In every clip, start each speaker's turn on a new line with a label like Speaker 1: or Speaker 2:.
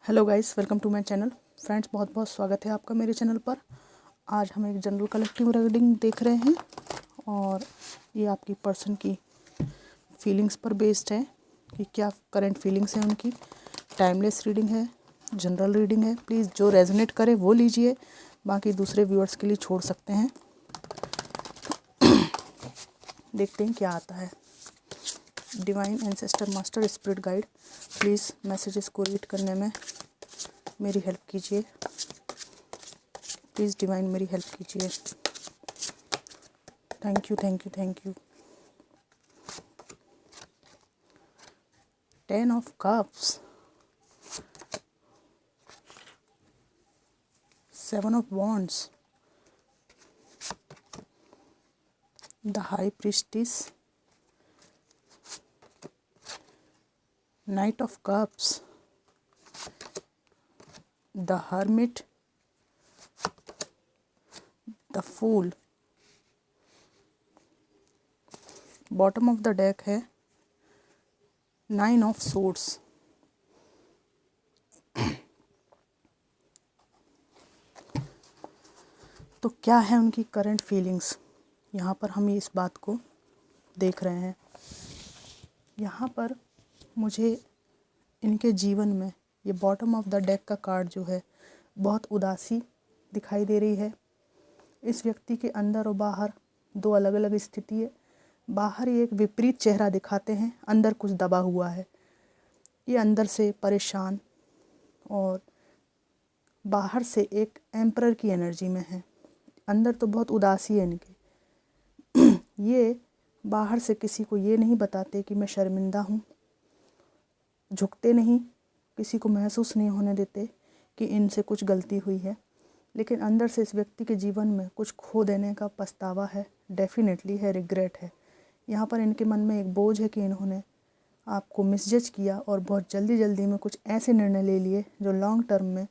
Speaker 1: Hello guys, welcome to my channel. Friends, बहुत बहुत स्वागत है आपका मेरे चैनल पर। आज हम एक जनरल कलेक्टिव रीडिंग देख रहे हैं और ये आपकी पर्सन की फीलिंग्स पर बेस्ड है कि क्या करंट फीलिंग्स हैं उनकी। टाइमलेस रीडिंग है, जनरल रीडिंग है। प्लीज़ जो रेजोनेट करे वो लीजिए, बाकी दूसरे व्यूअर्स के लिए छोड़ सकते हैं। देखते हैं क्या आता है। Divine ancestor master spirit guide, please messages को रीड करने में मेरी हेल्प कीजिए। प्लीज़ डिवाइन मेरी हेल्प कीजिए। Thank you, thank you, thank you. 10 of cups, 7 of wands, the high priestess, knight of cups, the hermit, the fool. Bottom of the deck है 9 of swords. तो क्या है उनकी करंट फीलिंग्स, यहाँ पर हम इस बात को देख रहे हैं। यहाँ पर मुझे इनके जीवन में ये बॉटम ऑफ द डेक का कार्ड जो है बहुत उदासी दिखाई दे रही है। इस व्यक्ति के अंदर और बाहर दो अलग अलग स्थिति है। बाहर ये एक विपरीत चेहरा दिखाते हैं, अंदर कुछ दबा हुआ है। ये अंदर से परेशान और बाहर से एक एम्परर की एनर्जी में है। अंदर तो बहुत उदासी है इनके। ये बाहर से किसी को ये नहीं बताते कि मैं शर्मिंदा हूँ, झुकते नहीं, किसी को महसूस नहीं होने देते कि इनसे कुछ गलती हुई है। लेकिन अंदर से इस व्यक्ति के जीवन में कुछ खो देने का पछतावा है, डेफिनेटली है, रिग्रेट है। यहाँ पर इनके मन में एक बोझ है कि इन्होंने आपको मिसजज किया और बहुत जल्दी जल्दी में कुछ ऐसे निर्णय ले लिए जो लॉन्ग टर्म में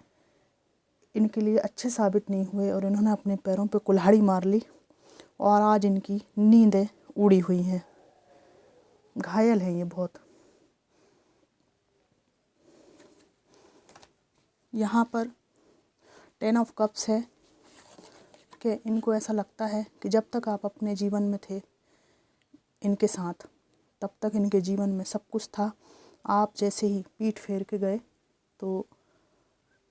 Speaker 1: इनके लिए अच्छे साबित नहीं हुए और इन्होंने अपने पैरों पे कुल्हाड़ी मार ली और आज इनकी नींदें उड़ी हुई हैं। घायल है ये बहुत। यहाँ पर 10 ऑफ कप्स है कि इनको ऐसा लगता है कि जब तक आप अपने जीवन में थे इनके साथ, तब तक इनके जीवन में सब कुछ था। आप जैसे ही पीठ फेर के गए तो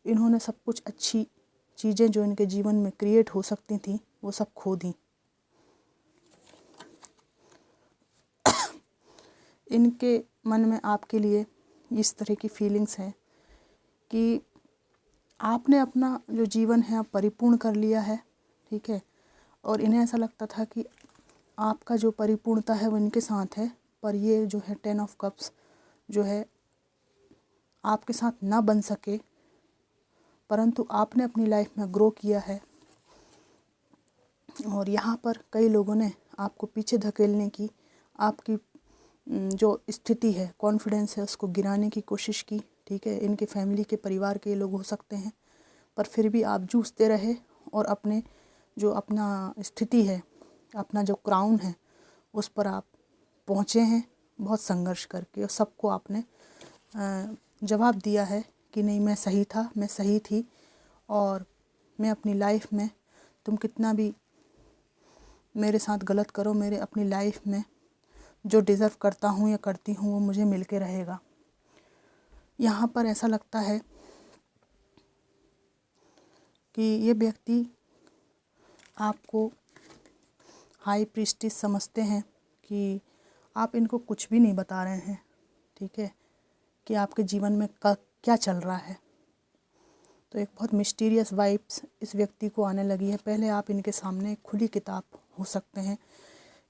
Speaker 1: इन्होंने सब कुछ अच्छी चीज़ें जो इनके जीवन में क्रिएट हो सकती थी वो सब खो दी। इनके मन में आपके लिए इस तरह की फीलिंग्स हैं कि आपने अपना जो जीवन है आप परिपूर्ण कर लिया है, ठीक है। और इन्हें ऐसा लगता था कि आपका जो परिपूर्णता है वो इनके साथ है, पर ये जो है 10 ऑफ कप्स जो है आपके साथ ना बन सके, परंतु आपने अपनी लाइफ में ग्रो किया है। और यहाँ पर कई लोगों ने आपको पीछे धकेलने की, आपकी जो स्थिति है, कॉन्फिडेंस है, उसको गिराने की कोशिश की, ठीक है। इनके फैमिली के परिवार के लोग हो सकते हैं, पर फिर भी आप जूझते रहे और अपने जो अपना स्थिति है, अपना जो क्राउन है, उस पर आप पहुँचे हैं बहुत संघर्ष करके। और सबको आपने जवाब दिया है कि नहीं, मैं सही था, मैं सही थी और मैं अपनी लाइफ में, तुम कितना भी मेरे साथ गलत करो, मेरे अपनी लाइफ में जो डिज़र्व करता हूँ या करती हूँ वो मुझे मिल के रहेगा। यहाँ पर ऐसा लगता है कि ये व्यक्ति आपको हाई प्रीस्टिस समझते हैं कि आप इनको कुछ भी नहीं बता रहे हैं, ठीक है, कि आपके जीवन में क्या चल रहा है। तो एक बहुत मिस्टीरियस वाइब्स इस व्यक्ति को आने लगी है। पहले आप इनके सामने एक खुली किताब हो सकते हैं,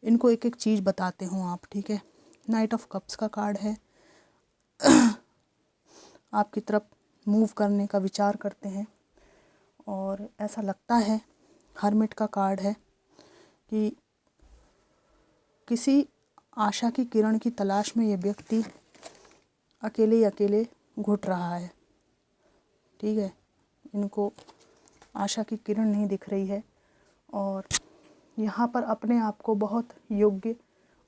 Speaker 1: इनको एक एक चीज़ बताते हो आप, ठीक है। नाइट ऑफ कप्स का कार्ड है। आपकी तरफ मूव करने का विचार करते हैं और ऐसा लगता है, हर्मिट का कार्ड है कि किसी आशा की किरण की तलाश में ये व्यक्ति अकेले ही अकेले घुट रहा है, ठीक है। इनको आशा की किरण नहीं दिख रही है और यहाँ पर अपने आप को बहुत योग्य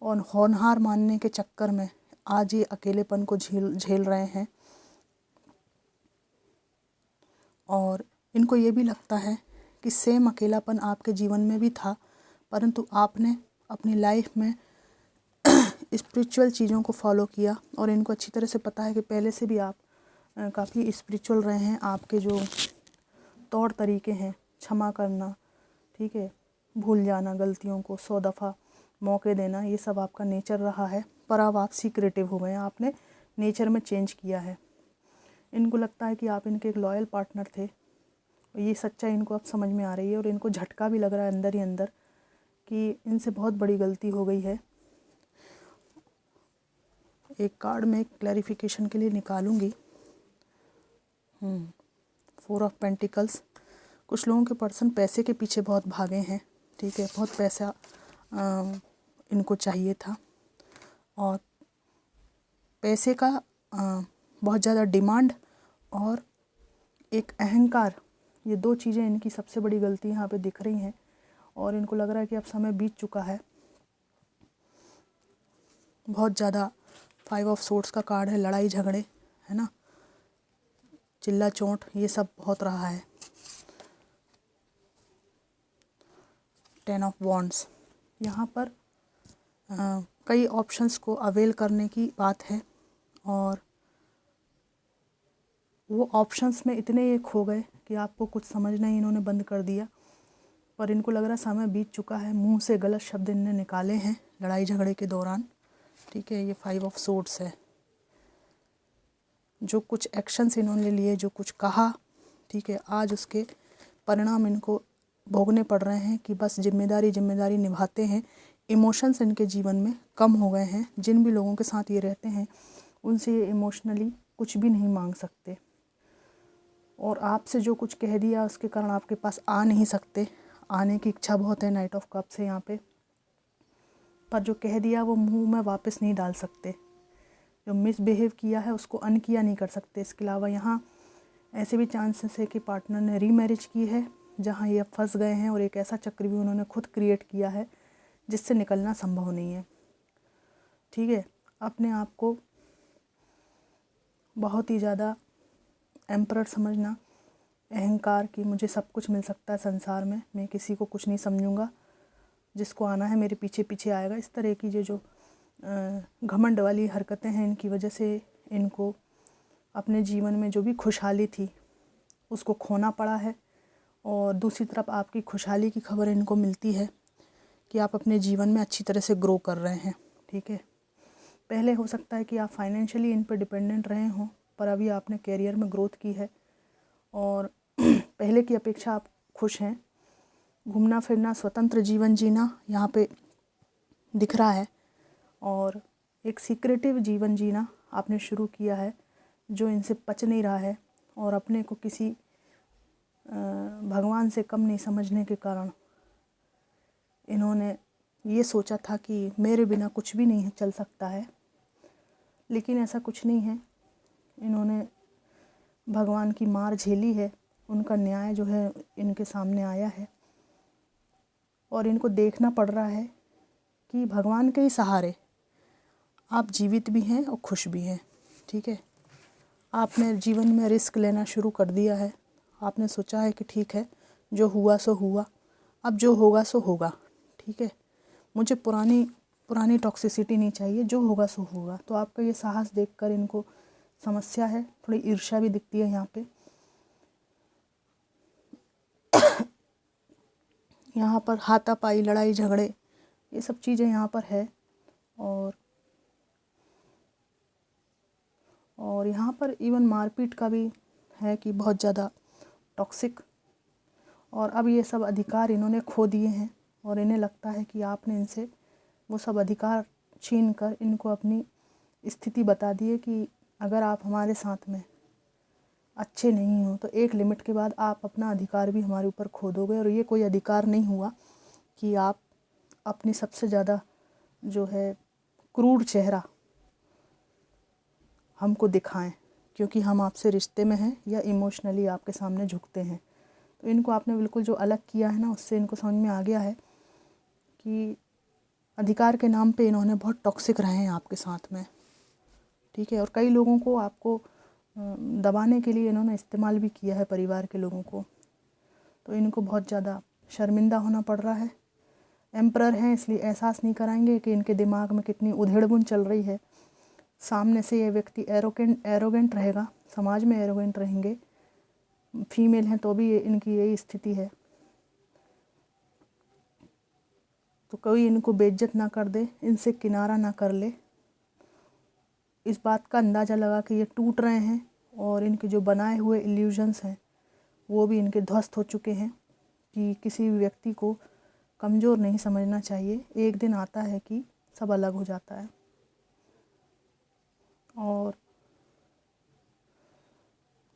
Speaker 1: और होनहार मानने के चक्कर में आज ये अकेलेपन को झेल रहे हैं। और इनको ये भी लगता है कि सेम अकेलापन आपके जीवन में भी था, परंतु आपने अपनी लाइफ में स्पिरिचुअल चीज़ों को फॉलो किया और इनको अच्छी तरह से पता है कि पहले से भी आप काफ़ी स्पिरिचुअल रहे हैं। आपके जो तौर तरीके हैं, क्षमा करना, ठीक है, भूल जाना गलतियों को, 100 दफ़ा मौके देना, ये सब आपका नेचर रहा है। पर अब आप सीक्रेटिव हो गए हैं, आपने नेचर में चेंज किया है। इनको लगता है कि आप इनके एक लॉयल पार्टनर थे। ये सच्चाई इनको अब समझ में आ रही है और इनको झटका भी लग रहा है अंदर ही अंदर कि इनसे बहुत बड़ी गलती हो गई है। एक कार्ड में क्लैरिफिकेशन के लिए निकालूंगी। 4 ऑफ पेंटिकल्स। कुछ लोगों के पर्सन पैसे के पीछे बहुत भागे हैं, ठीक है, बहुत पैसा इनको चाहिए था और पैसे का बहुत ज़्यादा डिमांड और एक अहंकार, ये 2 चीज़ें इनकी सबसे बड़ी गलती यहाँ पे दिख रही हैं और इनको लग रहा है कि अब समय बीत चुका है। बहुत ज़्यादा 5 ऑफ सोर्ड्स का कार्ड है, लड़ाई झगड़े, है ना, चिल्ला चोट, ये सब बहुत रहा है। 10 ऑफ वॉन्ड्स। यहाँ पर कई ऑप्शंस को अवेल करने की बात है और वो ऑप्शंस में इतने ये खो गए कि आपको कुछ समझना ही इन्होंने बंद कर दिया। पर इनको लग रहा है समय बीत चुका है, मुंह से गलत शब्द इनने निकाले हैं लड़ाई झगड़े के दौरान, ठीक है। ये 5 ऑफ सोर्ड्स है। जो कुछ एक्शंस इन्होंने लिए, जो कुछ कहा, ठीक है, आज उसके परिणाम इनको भोगने पड़ रहे हैं कि बस जिम्मेदारी निभाते हैं। इमोशंस इनके जीवन में कम हो गए हैं। जिन भी लोगों के साथ ये रहते हैं उनसे ये इमोशनली कुछ भी नहीं मांग सकते और आपसे जो कुछ कह दिया उसके कारण आपके पास आ नहीं सकते। आने की इच्छा बहुत है नाइट ऑफ कप्स है यहाँ पे, पर जो कह दिया वो मुंह में वापस नहीं डाल सकते। जो मिसबिहेव किया है उसको अनकिया नहीं कर सकते। इसके अलावा यहाँ ऐसे भी चांसेस है कि पार्टनर ने रीमैरिज की है जहाँ ये फंस गए हैं और एक ऐसा चक्र भी उन्होंने खुद क्रिएट किया है जिससे निकलना संभव नहीं है, ठीक है। अपने आप को बहुत ही ज़्यादा एम्परर समझना, अहंकार कि मुझे सब कुछ मिल सकता है संसार में, मैं किसी को कुछ नहीं समझूंगा, जिसको आना है मेरे पीछे पीछे आएगा। इस तरह की जो घमंड वाली हरकतें हैं इनकी वजह से इनको अपने जीवन में जो भी खुशहाली थी उसको खोना पड़ा है। और दूसरी तरफ आपकी खुशहाली की खबर इनको मिलती है कि आप अपने जीवन में अच्छी तरह से ग्रो कर रहे हैं, ठीक है। पहले हो सकता है कि आप फाइनेंशियली इन पर डिपेंडेंट रहे हों, पर अभी आपने कैरियर में ग्रोथ की है और पहले की अपेक्षा आप खुश हैं। घूमना फिरना, स्वतंत्र जीवन जीना यहाँ पे दिख रहा है और एक सीक्रेटिव जीवन जीना आपने शुरू किया है जो इनसे पच नहीं रहा है और अपने को किसी भगवान से कम नहीं समझने के कारण इन्होंने ये सोचा था कि मेरे बिना कुछ भी नहीं चल सकता है, लेकिन ऐसा कुछ नहीं है। इन्होंने भगवान की मार झेली है, उनका न्याय जो है इनके सामने आया है और इनको देखना पड़ रहा है कि भगवान के ही सहारे आप जीवित भी हैं और खुश भी हैं, ठीक है। आपने जीवन में रिस्क लेना शुरू कर दिया है। आपने सोचा है कि ठीक है, जो हुआ सो हुआ, अब जो होगा सो होगा, ठीक है। मुझे पुरानी टॉक्सिसिटी नहीं चाहिए, जो होगा सो होगा। तो आपका ये साहस देखकर इनको समस्या है, थोड़ी ईर्ष्या भी दिखती है यहाँ पे। यहाँ पर हाथापाई, लड़ाई झगड़े, ये सब चीज़ें यहाँ पर है और यहाँ पर इवन मारपीट का भी है कि बहुत ज़्यादा टॉक्सिक। और अब ये सब अधिकार इन्होंने खो दिए हैं और इन्हें लगता है कि आपने इनसे वो सब अधिकार छीन कर इनको अपनी स्थिति बता दी है कि अगर आप हमारे साथ में अच्छे नहीं हो तो एक लिमिट के बाद आप अपना अधिकार भी हमारे ऊपर खो दोगे। और ये कोई अधिकार नहीं हुआ कि आप अपनी सबसे ज़्यादा जो है क्रूर चेहरा हमको दिखाएं, क्योंकि हम आपसे रिश्ते में हैं या इमोशनली आपके सामने झुकते हैं। तो इनको आपने बिल्कुल जो अलग किया है ना, उससे इनको समझ में आ गया है कि अधिकार के नाम पे इन्होंने बहुत टॉक्सिक रहे हैं आपके साथ में, ठीक है। और कई लोगों को आपको दबाने के लिए इन्होंने इस्तेमाल भी किया है परिवार के लोगों को। तो इनको बहुत ज़्यादा शर्मिंदा होना पड़ रहा है। एम्परर हैं इसलिए एहसास नहीं कराएंगे कि इनके दिमाग में कितनी उधेड़-बुन चल रही है। सामने से ये व्यक्ति एरोगेंट रहेगा, समाज में एरोगेंट रहेंगे। फीमेल हैं तो भी इनकी यही स्थिति है। तो कोई इनको बेइज्जत ना कर दे, इनसे किनारा ना कर ले, इस बात का अंदाज़ा लगा कि ये टूट रहे हैं और इनके जो बनाए हुए इल्यूजन्स हैं वो भी इनके ध्वस्त हो चुके हैं। कि किसी भी व्यक्ति को कमज़ोर नहीं समझना चाहिए। एक दिन आता है कि सब अलग हो जाता है। और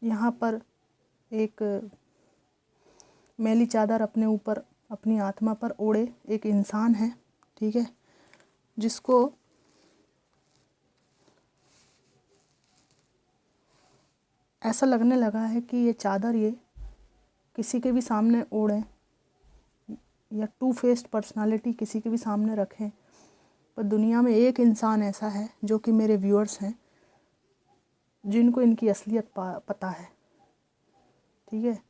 Speaker 1: यहाँ पर एक मैली चादर अपने ऊपर, अपनी आत्मा पर ओढ़े एक इंसान है, ठीक है, जिसको ऐसा लगने लगा है कि ये चादर ये किसी के भी सामने ओढ़ें या टू फेस्ड पर्सनालिटी किसी के भी सामने रखें, पर दुनिया में एक इंसान ऐसा है जो कि मेरे व्यूअर्स हैं, जिनको इनकी असलियत पता है, ठीक है।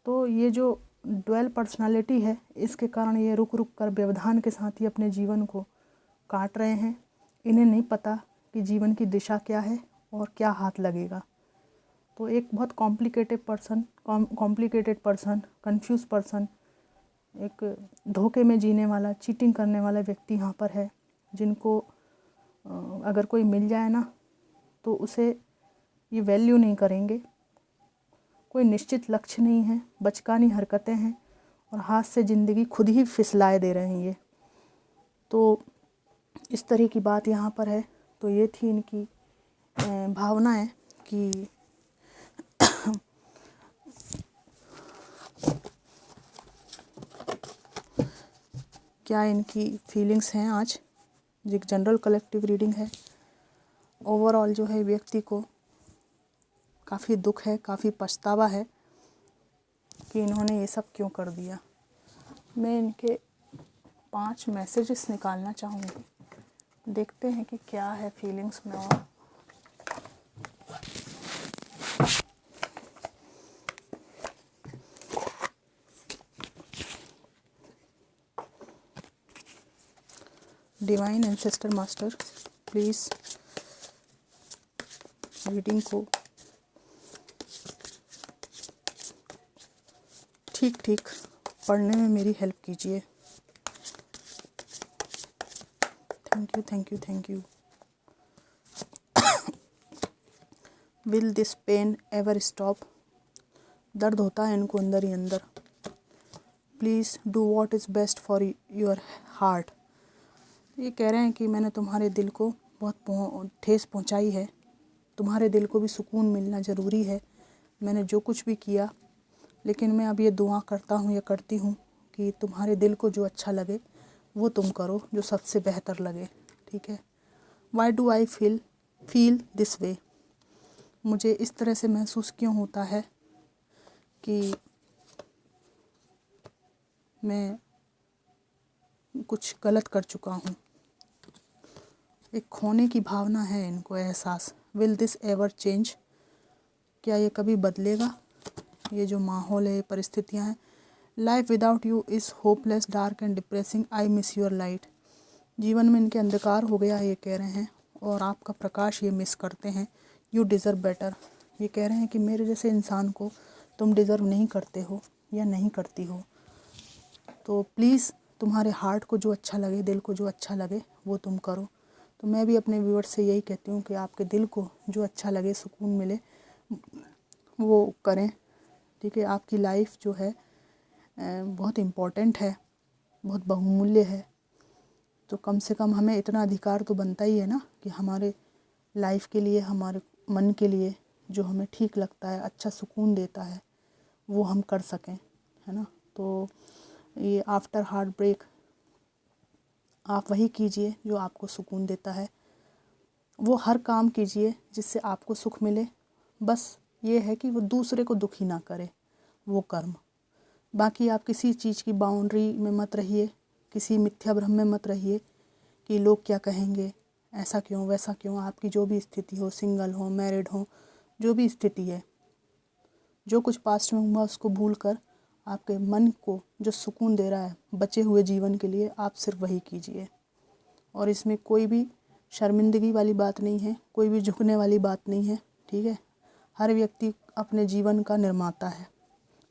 Speaker 1: तो ये जो ड्वेल पर्सनालिटी है, इसके कारण ये रुक रुक कर व्यवधान के साथ ही अपने जीवन को काट रहे हैं। इन्हें नहीं पता कि जीवन की दिशा क्या है और क्या हाथ लगेगा। तो एक बहुत कॉम्प्लिकेटेड पर्सन, कंफ्यूज पर्सन, एक धोखे में जीने वाला, चीटिंग करने वाला व्यक्ति यहाँ पर है, जिनको अगर कोई मिल जाए ना तो उसे ये वैल्यू नहीं करेंगे। कोई निश्चित लक्ष्य नहीं है, बचकानी हरकतें हैं और हाथ से ज़िंदगी खुद ही फिसलाए दे रहे हैं ये। तो इस तरह की बात यहाँ पर है। तो ये थी इनकी भावनाएं कि क्या इनकी फीलिंग्स हैं। आज एक जनरल कलेक्टिव रीडिंग है। ओवरऑल जो है व्यक्ति को काफ़ी दुख है, काफ़ी पछतावा है कि इन्होंने ये सब क्यों कर दिया। मैं इनके 5 मैसेजेस निकालना चाहूँगी, देखते हैं कि क्या है फीलिंग्स में। और divine ancestor master please reading को ठीक ठीक पढ़ने में मेरी हेल्प कीजिए। Thank you, thank you, thank you. Will this pain ever stop? दर्द होता है इनको अंदर ही अंदर। Please do what is best for your heart. ये कह रहे हैं कि मैंने तुम्हारे दिल को बहुत ठेस पहुंचाई है, तुम्हारे दिल को भी सुकून मिलना ज़रूरी है। मैंने जो कुछ भी किया, लेकिन मैं अब ये दुआ करता हूँ या करती हूँ कि तुम्हारे दिल को जो अच्छा लगे वो तुम करो, जो सबसे बेहतर लगे, ठीक है। Why do I feel this way? मुझे इस तरह से महसूस क्यों होता है कि मैं कुछ गलत कर चुका हूँ। एक खोने की भावना है इनको, एहसास। Will this ever change? क्या ये कभी बदलेगा? ये जो माहौल है, परिस्थितियाँ हैं। Life without you is hopeless, dark and depressing, I miss your light. जीवन में इनके अंधकार हो गया है, ये कह रहे हैं, और आपका प्रकाश ये मिस करते हैं। You deserve better. ये कह रहे हैं कि मेरे जैसे इंसान को तुम डिज़र्व नहीं करते हो या नहीं करती हो। तो प्लीज़ तुम्हारे हार्ट को जो अच्छा लगे, दिल को जो अच्छा लगे वो तुम करो। तो मैं भी अपने व्यूअर्स से यही कहती हूँ कि आपके दिल को जो अच्छा लगे, सुकून मिले, वो करें, ठीक है। आपकी लाइफ जो है बहुत इम्पोर्टेंट है, बहुत बहुमूल्य है। तो कम से कम हमें इतना अधिकार तो बनता ही है ना कि हमारे लाइफ के लिए, हमारे मन के लिए जो हमें ठीक लगता है, अच्छा सुकून देता है, वो हम कर सकें, है ना। तो ये आफ्टर हार्ट ब्रेक आप वही कीजिए जो आपको सुकून देता है। वो हर काम कीजिए जिससे आपको सुख मिले। बस ये है कि वो दूसरे को दुखी ना करे, वो कर्म। बाकी आप किसी चीज़ की बाउंड्री में मत रहिए, किसी मिथ्या भ्रम में मत रहिए कि लोग क्या कहेंगे, ऐसा क्यों वैसा क्यों, आपकी जो भी स्थिति हो, सिंगल हो मैरिड हो, जो भी स्थिति है, जो कुछ पास्ट में हुआ उसको भूल कर आपके मन को जो सुकून दे रहा है बचे हुए जीवन के लिए, आप सिर्फ वही कीजिए। और इसमें कोई भी शर्मिंदगी वाली बात नहीं है, कोई भी झुकने वाली बात नहीं है, ठीक है। हर व्यक्ति अपने जीवन का निर्माता है,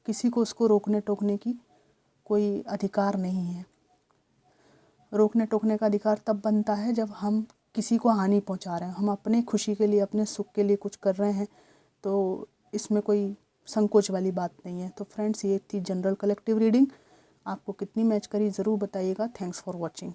Speaker 1: किसी को उसको रोकने टोकने की कोई अधिकार नहीं है। रोकने टोकने का अधिकार तब बनता है जब हम किसी को हानि पहुंचा रहे हैं, हम अपने खुशी के लिए, अपने सुख के लिए कुछ कर रहे हैं, तो इसमें कोई संकोच वाली बात नहीं है। तो फ्रेंड्स, ये थी जनरल कलेक्टिव रीडिंग। आपको कितनी मैच करी ज़रूर बताइएगा। Thanks for watching.